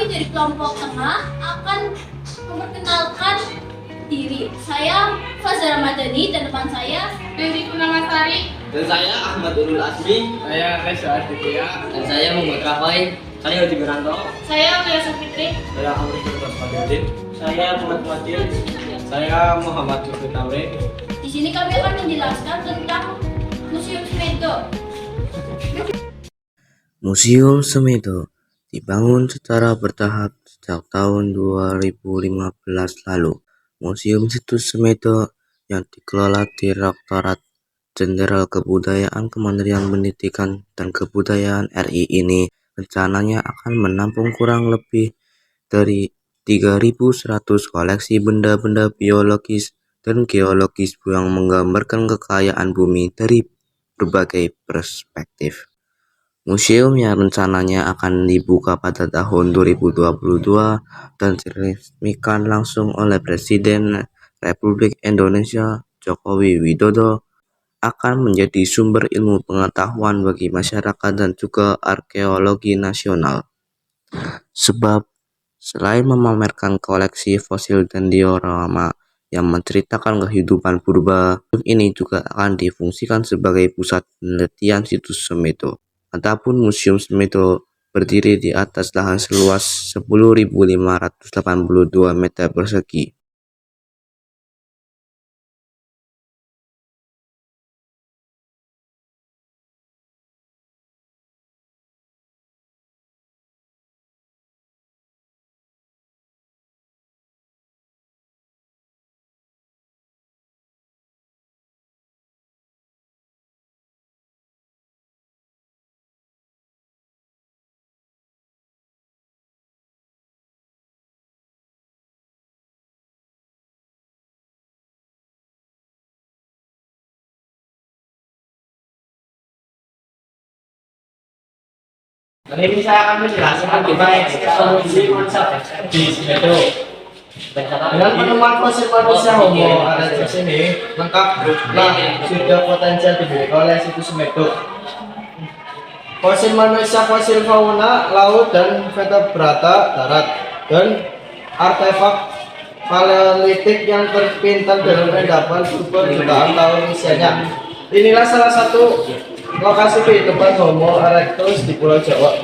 dari kelompok tengah akan memperkenalkan diri. Saya Fazal Ramadhani dan teman saya Dewi Purnamasari. Dan saya Ahmad Ulul Asmi. Saya Reza Aditya. Dan saya Muhammad Rafael. Saya Udi Wiranto. Saya Ulia Safitri. Saya Amri Firdaus. Saya Muhammad Wadil. Saya Muhammad Lutfi Tamrin. Di sini kami akan menjelaskan tentang Museum Semedo. Museum Semedo dibangun secara bertahap sejak tahun 2015 lalu. Museum Situs Semedo yang dikelola Direktorat Jenderal Kebudayaan Kementerian Pendidikan dan Kebudayaan RI ini rencananya akan menampung kurang lebih dari 3.100 koleksi benda-benda biologis dan geologis yang menggambarkan kekayaan bumi dari berbagai perspektif. Museum yang rencananya akan dibuka pada tahun 2022 dan diresmikan langsung oleh Presiden Republik Indonesia Jokowi Widodo akan menjadi sumber ilmu pengetahuan bagi masyarakat dan juga arkeologi nasional. Sebab selain memamerkan koleksi fosil dan diorama yang menceritakan kehidupan purba, ini juga akan difungsikan sebagai pusat penelitian situs Semedo. Adapun Museum Semedo berdiri di atas lahan seluas 10.582 meter persegi. Dan ini saya akan menjelaskan tentang evolusi konsep di Semedo. Dengan penemuan fosil manusia Homo erectus ini lengkaplah sudah potensial dimiliki oleh situs Semedo. Fosil manusia, fosil fauna laut dan vertebrata darat, dan artefak paleolitik yang terpintal dalam endapan jutaan tahun usianya. Inilah salah satu lokasi kehidupan Homo erectus di Pulau Jawa.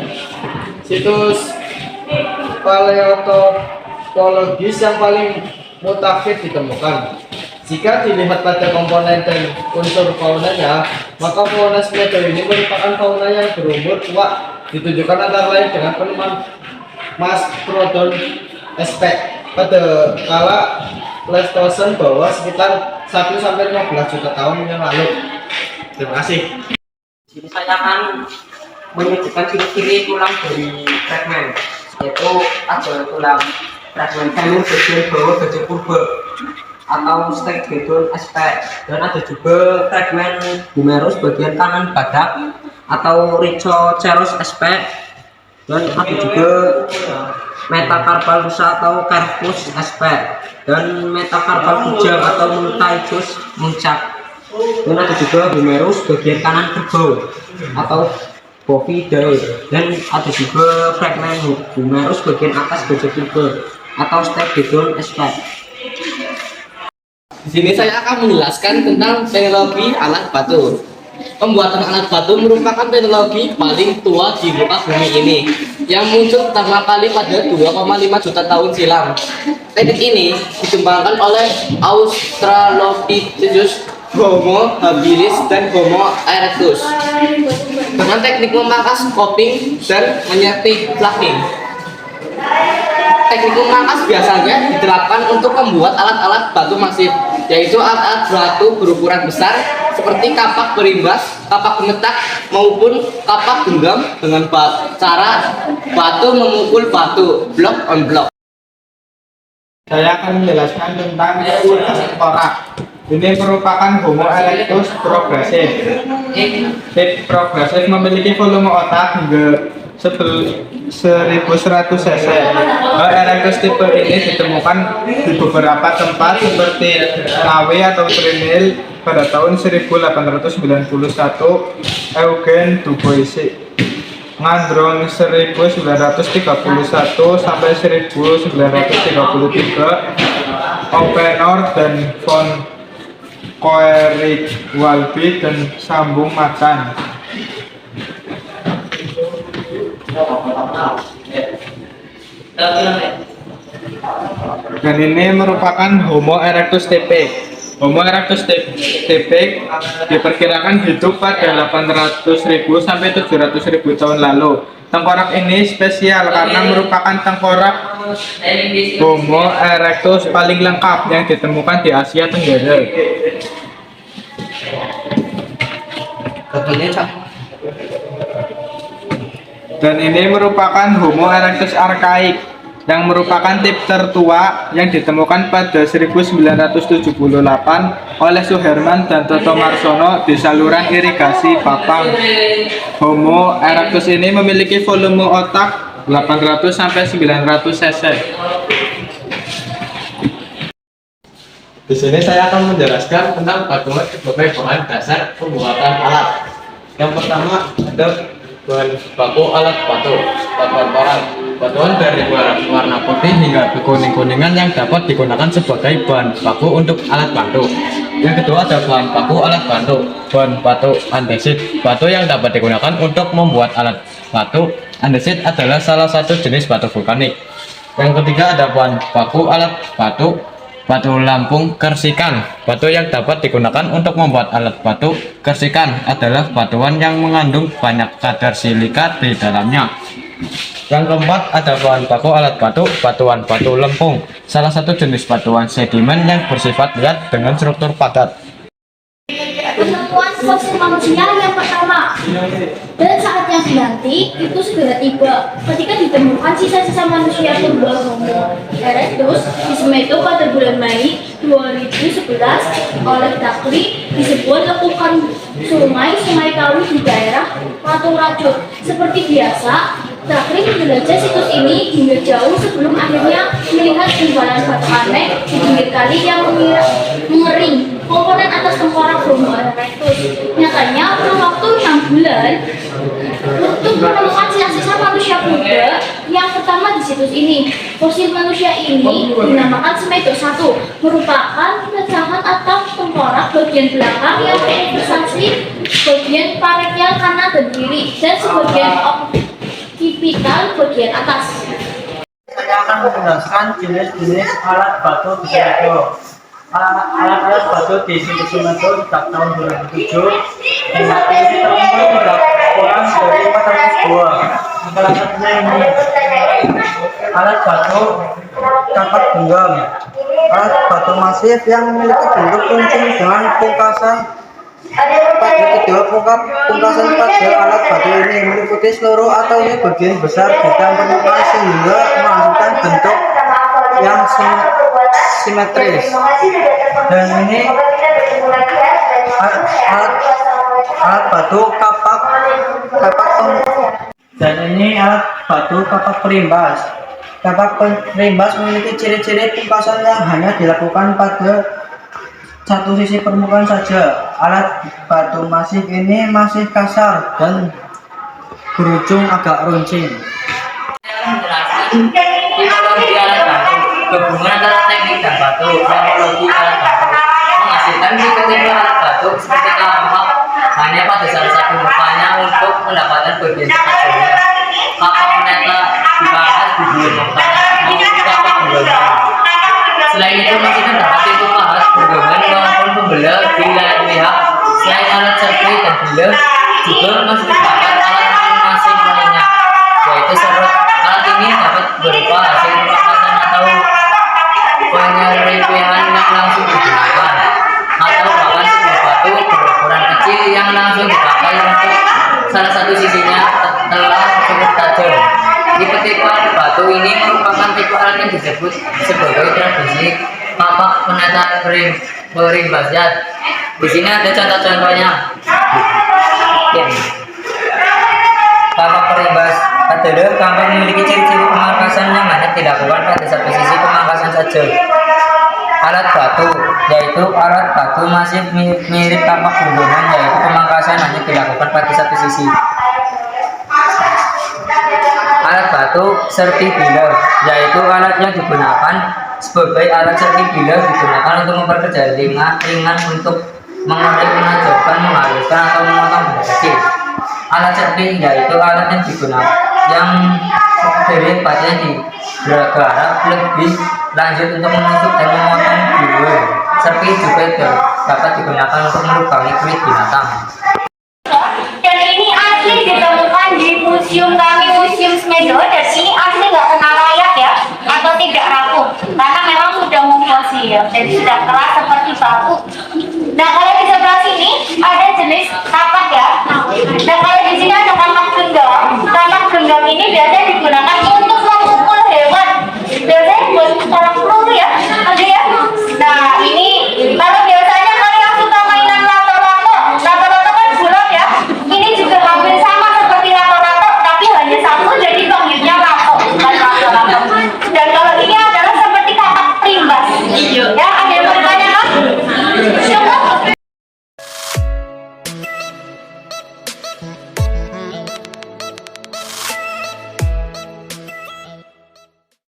Situs paleontologis yang paling mutakhir ditemukan. Jika dilihat pada komponen dan unsur faunanya, maka fauna Semedo ini merupakan fauna yang berumur tua, ditunjukkan antara lain dengan penemuan Mastodon sp pada kala Pleistosen bawah sekitar 1-15 juta tahun yang lalu. Terima kasih. Jadi saya akan menyebutkan ciri-ciri tulang dari fragmen, yaitu ada tulang fragmen femur bagian bawah bagian purba atau stegodon aspek, dan ada juga fragmen humerus bagian kanan badak atau rhizoceros aspek, dan ada juga metakarpal rusa atau carpus aspek, dan metakarpal bujang atau multaicus muncak, dan ada juga humerus bagian kanan kerbau atau bovidae, dan ada juga fragmen humerus bagian atas gajah purba atau stegodon aspek. Di sini saya akan menjelaskan tentang teknologi alat batu. Pembuatan alat batu merupakan teknologi paling tua di muka bumi ini, yang muncul pertama kali pada 2,5 juta tahun silam. Teknik ini dikembangkan oleh Australopithecus, Homo habilis, dan Homo erectus dengan teknik memangkas, coping, dan menyeting plugging. Teknik memangkas biasanya diterapkan untuk membuat alat-alat batu masif, yaitu alat-alat batu berukuran besar seperti kapak berimbas, kapak pemetak, maupun kapak genggam dengan cara batu memukul batu, block on block. Saya akan menjelaskan tentang torak. Ini merupakan Homo erectus progresif. Tip progresif memiliki volume otak hingga 1100 cc. Erectus tipe ini ditemukan di beberapa tempat seperti Lawe atau Trinil pada tahun 1891 Eugen Dubois. Ngandrong 1931 sampai 1933, Oppenor dan von Koenig-Walby dan sambung macan. Dan ini merupakan Homo erectus TP. Homo erectus TP diperkirakan hidup pada 800.000 sampai 700.000 tahun lalu. Tengkorak ini spesial karena merupakan tengkorak Homo erectus paling lengkap yang ditemukan di Asia Tenggara. Dan ini merupakan Homo erectus archaik yang merupakan tip tertua yang ditemukan pada 1978 oleh Suherman dan Toto Marsono di saluran irigasi Papang. Homo erectus ini memiliki volume otak 800 sampai 900 cc. Di sini saya akan menjelaskan tentang berbagai bahan dasar pembuatan alat. Yang pertama ada bahan baku alat batu, batuan koral. Batuan dari warna putih hingga kekuning-kuningan yang dapat digunakan sebagai bahan baku untuk alat bantu. Yang kedua ada bahan baku alat bantu, bahan batu andesit. Batu yang dapat digunakan untuk membuat alat batu andesit adalah salah satu jenis batu vulkanik. Yang ketiga ada bahan baku alat batu, batu lampung kersikan. Batu yang dapat digunakan untuk membuat alat batu kersikan adalah batuan yang mengandung banyak kadar silika di dalamnya. Yang keempat ada bahan baku alat batu, batuan batu lempung, salah satu jenis batuan sedimen yang bersifat liat dengan struktur padat. Penemuan fosil manusia yang pertama, dan saat yang dinanti itu segera tiba ketika ditemukan sisa-sisa manusia purba Homo erectus di Semedo pada bulan Mei 2011 oleh Dakri di sebuah lekukan sungai Kawi di daerah Maturajut. Seperti biasa, Dakri menjelajah situs ini hingga jauh sebelum akhirnya melihat gumpalan batu aneh di pinggir kali yang mengering komponen atas tengkorak Homo erectus. Nyatanya perlu waktu 6 bulan untuk menemukan sisa-sisa manusia purba yang pertama di situs ini. Fosil manusia ini dinamakan Semedo 1, merupakan pecahan atap tengkorak bagian belakang yang bersaksi bagian parekial kanan dan kiri dan sebagian occipital bagian atas. Saya akan menjelaskan jenis-jenis alat batu di Semedo. Alat-alat batu di Semedo sejak tahun 2007 hingga kini terkumpul tidak kurang dari 400 buah. Salah satunya ini alat batu kapak genggam. Alat batu masif yang memiliki bentuk runcing dengan pungkasan pada kedua pungkasan pada alat batu ini meliputi seluruh atau bagian besar bidang permukaan sehingga menghasilkan bentuk yang simetris. Dan ini alat batu kapak dan ini alat batu kapak perimbas. Kapak perimbas memiliki ciri-ciri pungkasan yang hanya dilakukan pada satu sisi permukaan saja. Alat batu masif ini masih kasar dan berujung agak runcing. Tipologi alat batu, gabungan antara teknik dan batu. Teknologi alat batu menghasilkan tipe-tipe alat batu seperti kapak hanya pada salah satu mukanya untuk mendapatkan bagian tajamnya. Kapak peneta dibahas di dua mukanya maupun kapak pembelah. Selain itu masih terdapat tipe pahat bergabungan maupun pembelah di lain pihak. Selain alat serpi dan bilah, juga masih terdapat alat masing lainnya, yaitu serut. Alat ini dapat berupa hasil pemangkasan atau penyeripihan yang langsung digunakan, atau bahkan sebuah batu berukuran kecil yang langsung dipakai untuk salah satu sisinya telah cukup tajam. Tipe-tipe alat batu ini merupakan tipe alat yang disebut sebagai tradisi kapak penata perimbasjat. Di sini ada contoh-contohnya. Kapak perimbas adalah kapak memiliki ciri-ciri pemangkasan yang hanya dilakukan pada satu sisi pemangkasan saja. Alat batu, yaitu alat batu masih mirip kapak gunungan, yaitu pemangkasan hanya dilakukan pada satu sisi. alat batu serpibiller, yaitu alat yang digunakan sebagai alat serpibiller digunakan untuk memperkerja ringan untuk mengorek, menajamkan, menghaluskan atau memotong benda kecil. Alat serpi yaitu alat yang digunakan yang dari batnya digarap lebih lanjut untuk menusuk dan memotong bulu. Serpi juga dapat digunakan untuk melubangi kulit binatang. Dan ini asli ditemukan di museum kami, Museum Semedo, dan ini asli nggak kena layak ya, atau tidak rapuh, karena memang sudah memfosil dan sudah keras seperti batu. Nah kalau di sebelah sini ada jenis kapak ya. Nah kalau di sini ada kapak genggam. Kapak genggam ini biasanya digunakan untuk